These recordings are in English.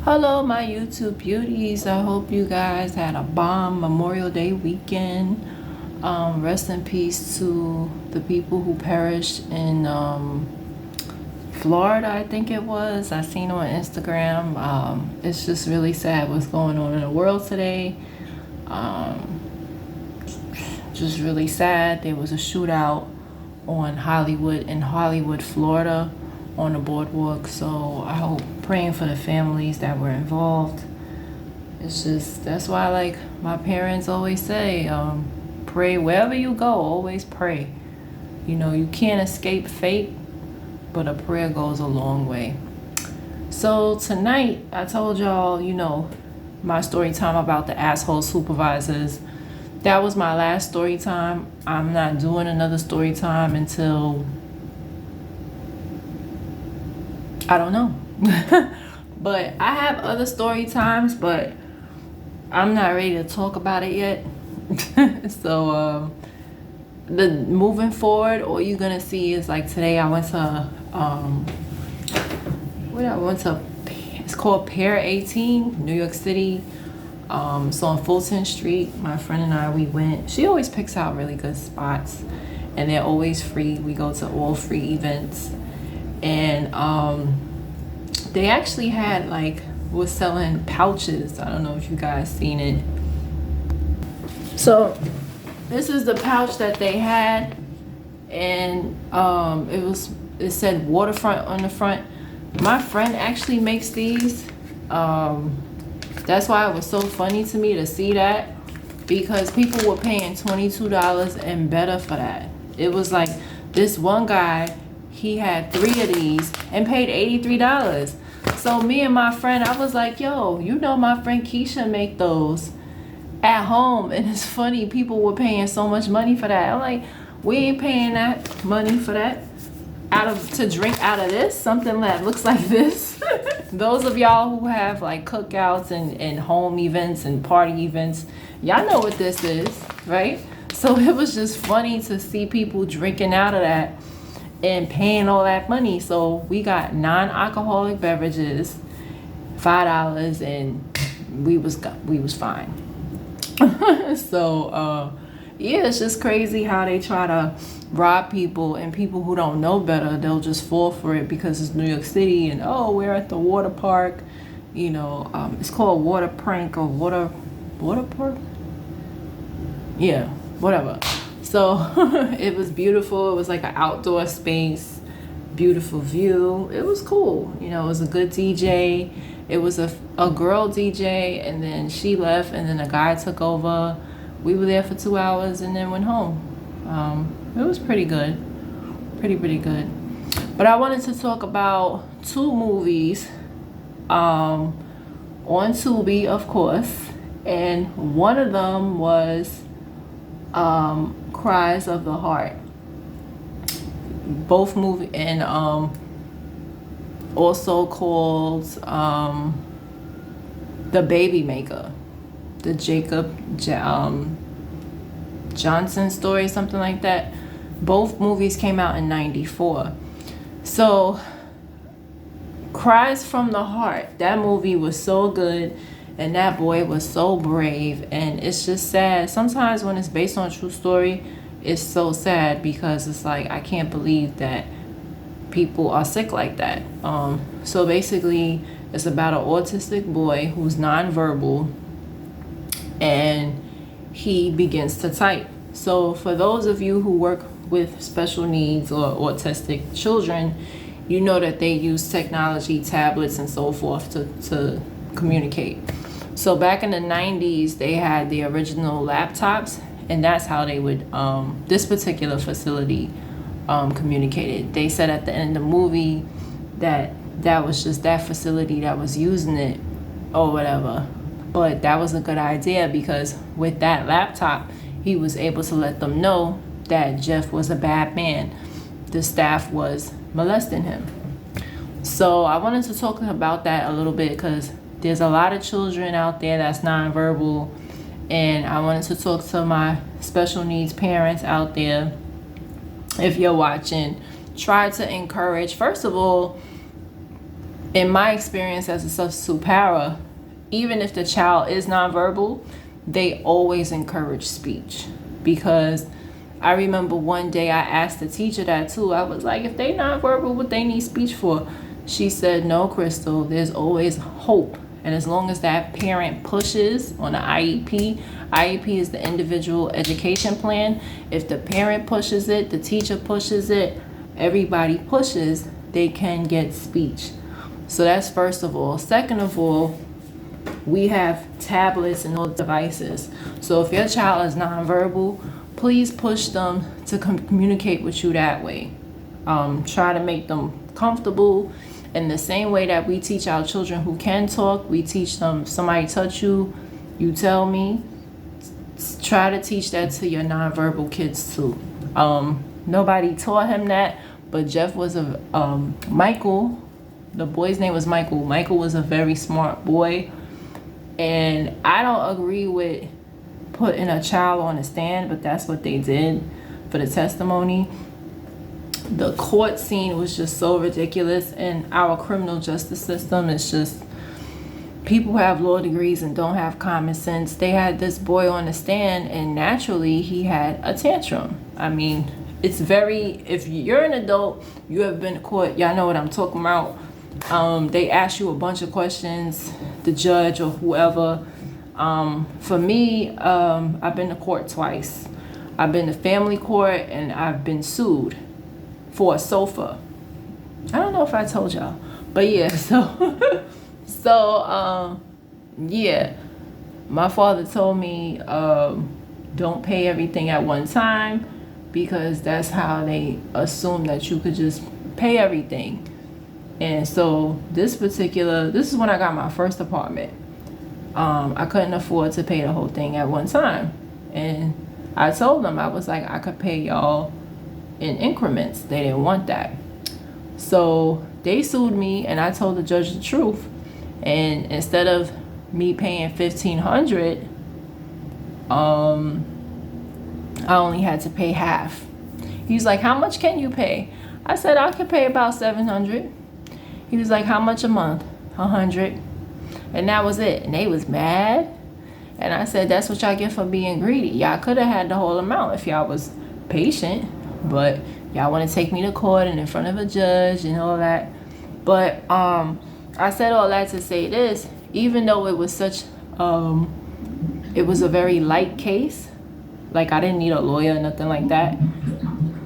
Hello, my YouTube beauties. I hope you guys had a bomb Memorial Day weekend. Rest in peace to the people who perished in Florida, I think it was. I seen on Instagram. It's just really sad what's going on in the world today. Just really sad. There was a shootout on Hollywood, Florida, on the boardwalk. So I hope, praying for the families that were involved. It's just, that's why, like my parents always say, pray wherever you go, always pray. You know, you can't escape fate, but a prayer goes a long way. So tonight, I told y'all, my story time about the asshole supervisors. That was my last story time. I'm not doing another story time until, I don't know. But I have other story times, but I'm not ready to talk about it yet. So the moving forward, all you're gonna see is, like, today I went to it's called Pier 18, New York City. So on Fulton Street, my friend and I, we went. She always picks out really good spots, and they're always free. We go to all free events, and they actually had, was selling pouches. I don't know if you guys seen it. So this is the pouch that they had, and it said waterfront on the front. My friend actually makes these. That's why it was so funny to me to see that, because people were paying $22 and better for that. It was like this one guy, he had 3 of these and paid $83. So me and my friend, I was like, yo, my friend Keisha make those at home. And it's funny, people were paying so much money for that. I'm like, we ain't paying that money for that. To drink out of this, something that looks like this. Those of y'all who have like cookouts and home events and party events, y'all know what this is, right? So it was just funny to see people drinking out of that and paying all that money. So we got non-alcoholic beverages, $5, and we was fine. So yeah, it's just crazy how they try to rob people, and people who don't know better, they'll just fall for it because it's New York City and we're at the water park. It's called water prank or water park. Yeah, whatever. So it was beautiful. It was like an outdoor space, beautiful view. It was cool. It was a good DJ. It was a girl DJ, and then she left, and then a guy took over. We were there for 2 hours and then went home. It was pretty good. Pretty good. But I wanted to talk about 2 movies on Tubi, of course. And one of them was Cries of the Heart. Both movie, and also called The Baby Maker. The Jacob Johnson story, something like that. Both movies came out in 94. So Cries from the Heart, that movie was so good, and that boy was so brave. And it's just sad sometimes when it's based on a true story. It's so sad because it's like, I can't believe that people are sick like that. So basically it's about an autistic boy who's nonverbal, and he begins to type. So for those of you who work with special needs or autistic children, you know that they use technology, tablets, and so forth to communicate. So back in the 90s, they had the original laptops, and that's how they would, this particular facility communicated. They said at the end of the movie that was just that facility that was using it or whatever. But that was a good idea, because with that laptop, he was able to let them know that Jeff was a bad man. The staff was molesting him. So I wanted to talk about that a little bit, because there's a lot of children out there that's nonverbal, and I wanted to talk to my special needs parents out there. If you're watching, try to encourage, first of all, in my experience as a substitute para, even if the child is nonverbal, they always encourage speech. Because I remember one day I asked the teacher that too. I was like, if they nonverbal, what they need speech for? She said, no, Crystal, there's always hope. And as long as that parent pushes on the IEP is the individual education plan. If the parent pushes it, the teacher pushes it, everybody pushes, they can get speech. So that's first of all. Second of all, we have tablets and those devices. So if your child is nonverbal, please push them to communicate with you that way. Try to make them comfortable. In the same way that we teach our children who can talk, we teach them, if somebody touch you, you tell me. Try to teach that to your nonverbal kids too. Nobody taught him that, but Jeff was Michael, the boy's name was Michael. Michael was a very smart boy. And I don't agree with putting a child on a stand, but that's what they did for the testimony. The court scene was just so ridiculous, and our criminal justice system is just, people who have law degrees and don't have common sense. They had this boy on the stand, and naturally he had a tantrum. I mean, it's very, if you're an adult, you have been to court, y'all know what I'm talking about. They ask you a bunch of questions, the judge or whoever. For me, I've been to court twice. I've been to family court, and I've been sued for a sofa. I don't know if I told y'all, but yeah, yeah, my father told me, don't pay everything at one time, because that's how they assume that you could just pay everything. And so this is when I got my first apartment. I couldn't afford to pay the whole thing at one time. And I told them, I was like, I could pay y'all in increments. They didn't want that. So they sued me, and I told the judge the truth. And instead of me paying $1,500, I only had to pay half. He's like, how much can you pay? I said, I can pay about $700. He was like, how much a month? $100. And that was it. And they was mad. And I said, that's what y'all get for being greedy. Y'all could have had the whole amount if y'all was patient. But y'all want to take me to court and in front of a judge and all that. But I said all that to say this. Even though it was such, it was a very light case. Like, I didn't need a lawyer or nothing like that.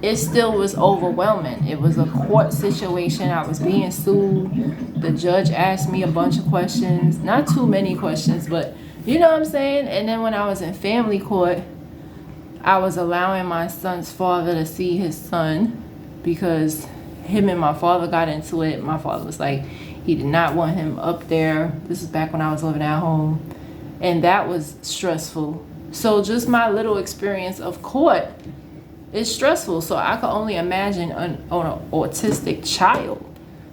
It still was overwhelming. It was a court situation. I was being sued. The judge asked me a bunch of questions. Not too many questions, but you know what I'm saying? And then when I was in family court, I was allowing my son's father to see his son, because him and my father got into it. My father was like, he did not want him up there. This is back when I was living at home. And that was stressful. So just my little experience of court is stressful. So I could only imagine on an autistic child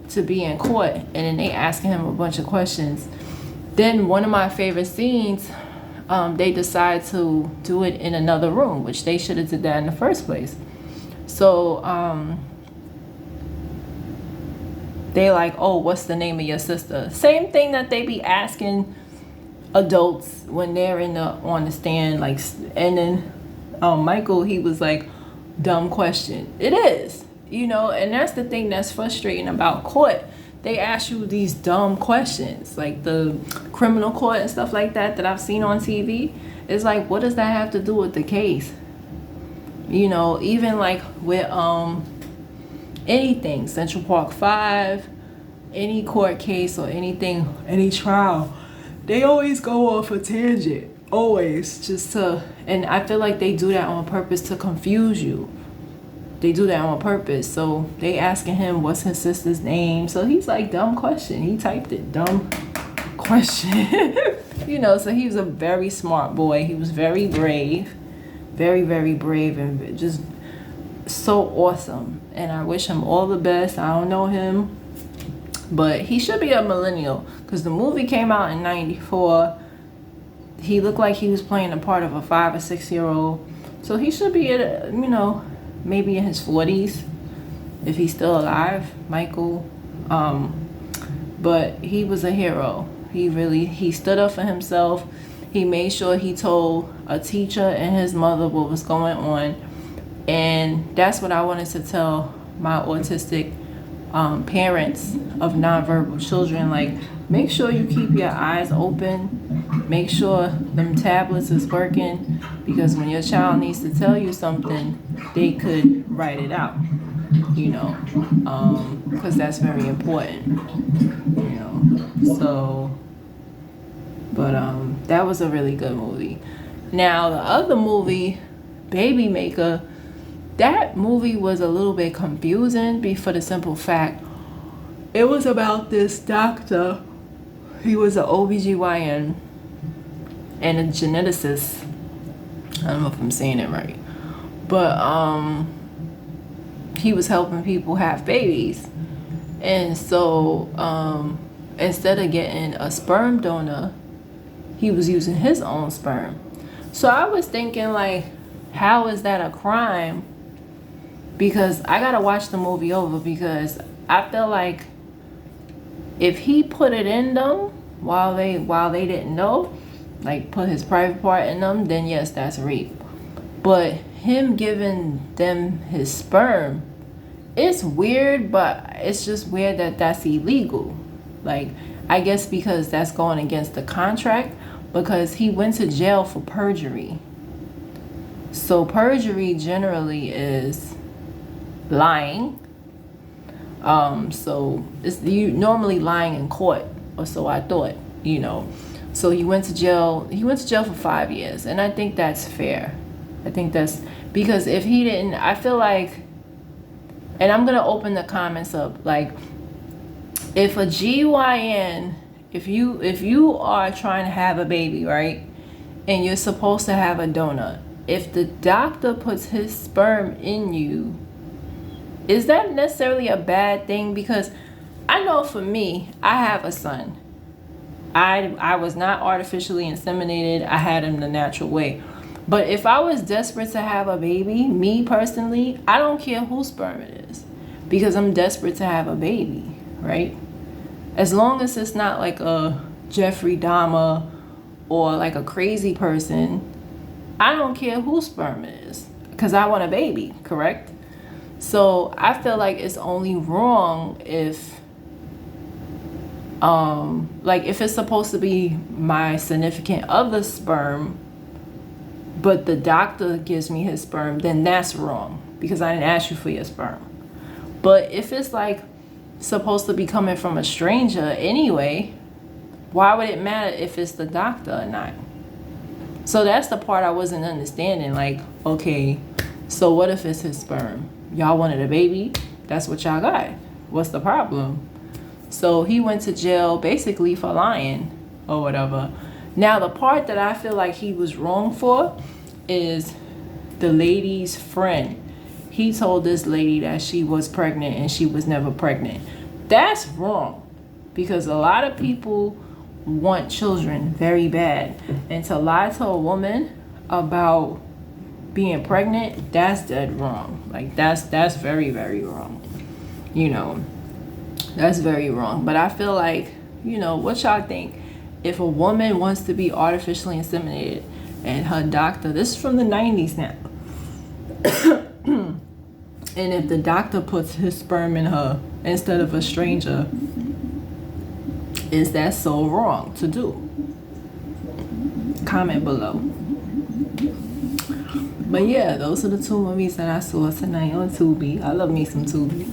to be in court, and then they asking him a bunch of questions. Then one of my favorite scenes, they decide to do it in another room, which they should have did that in the first place. So they like, oh, what's the name of your sister? Same thing that they be asking adults when they're on the stand, like. And then Michael, he was like, dumb question. It is, and that's the thing that's frustrating about court. They ask you these dumb questions, like the criminal court and stuff like that I've seen on TV. It's like, what does that have to do with the case? Even like with anything, Central Park 5, any court case or anything, any trial, they always go off a tangent. Always, and I feel like they do that on purpose to confuse you. They do that on purpose. So they asking him what's his sister's name. So he's like, dumb question. He typed it, dumb question. So he was a very smart boy. He was very brave, very, very brave, and just so awesome. And I wish him all the best. I don't know him, but he should be a millennial, because the movie came out in '94. He looked like he was playing the part of a 5 or 6 year old. So he should be, maybe in his 40s, if he's still alive, Michael. But but he was a hero. He stood up for himself. He made sure he told a teacher and his mother what was going on. And that's what I wanted to tell my autistic parents of nonverbal children. Like, make sure you keep your eyes open. Make sure them tablets is working, because when your child needs to tell you something, they could write it out, you know, because that's very important, you know. So, but that was a really good movie. Now, the other movie, Baby Maker, that movie was a little bit confusing for the simple fact it was about this doctor. He was an OBGYN and a geneticist. I don't know if I'm saying it right. But he was helping people have babies. And so instead of getting a sperm donor, he was using his own sperm. So I was thinking, like, how is that a crime? Because I gotta watch the movie over, because I feel like if he put it in them while they didn't know, like put his private part in them, then yes, that's rape. But him giving them his sperm, it's weird, but it's just weird that that's illegal. Like, I guess because that's going against the contract, because he went to jail for perjury. So perjury generally is lying. So it's you normally lying in court, or so I thought, you know. So he went to jail for 5 years, and I think that's fair. I think that's because if he didn't, I feel like, and I'm gonna open the comments up, like, if a GYN, if you are trying to have a baby, right, and you're supposed to have a donor, if the doctor puts his sperm in you, is that necessarily a bad thing? Because I know for me, I have a son. I was not artificially inseminated. I had him the natural way. But if I was desperate to have a baby, me personally, I don't care whose sperm it is, because I'm desperate to have a baby, right? As long as it's not like a Jeffrey Dahmer or like a crazy person, I don't care whose sperm it is, because I want a baby, correct? So I feel like it's only wrong if like if it's supposed to be my significant other's sperm, but the doctor gives me his sperm, then that's wrong, because I didn't ask you for your sperm. But if it's like supposed to be coming from a stranger anyway, why would it matter if it's the doctor or not? So that's the part I wasn't understanding. Like, okay, so what if it's his sperm? Y'all wanted a baby, that's what y'all got. What's the problem? So he went to jail basically for lying or whatever. Now, the part that I feel like he was wrong for is the lady's friend. He told this lady that she was pregnant and she was never pregnant. That's wrong, because a lot of people want children very bad. And to lie to a woman about being pregnant, that's dead wrong. Like, that's very, very wrong. You know, that's very wrong. But I feel like, you know, what y'all think? If a woman wants to be artificially inseminated and her doctor, this is from the 90s now, and if the doctor puts his sperm in her instead of a stranger, is that so wrong to do? Comment below. But yeah, those are the two movies that I saw tonight on Tubi. I love me some Tubi.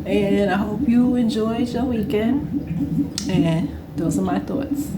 And I hope you enjoyed your weekend. And those are my thoughts.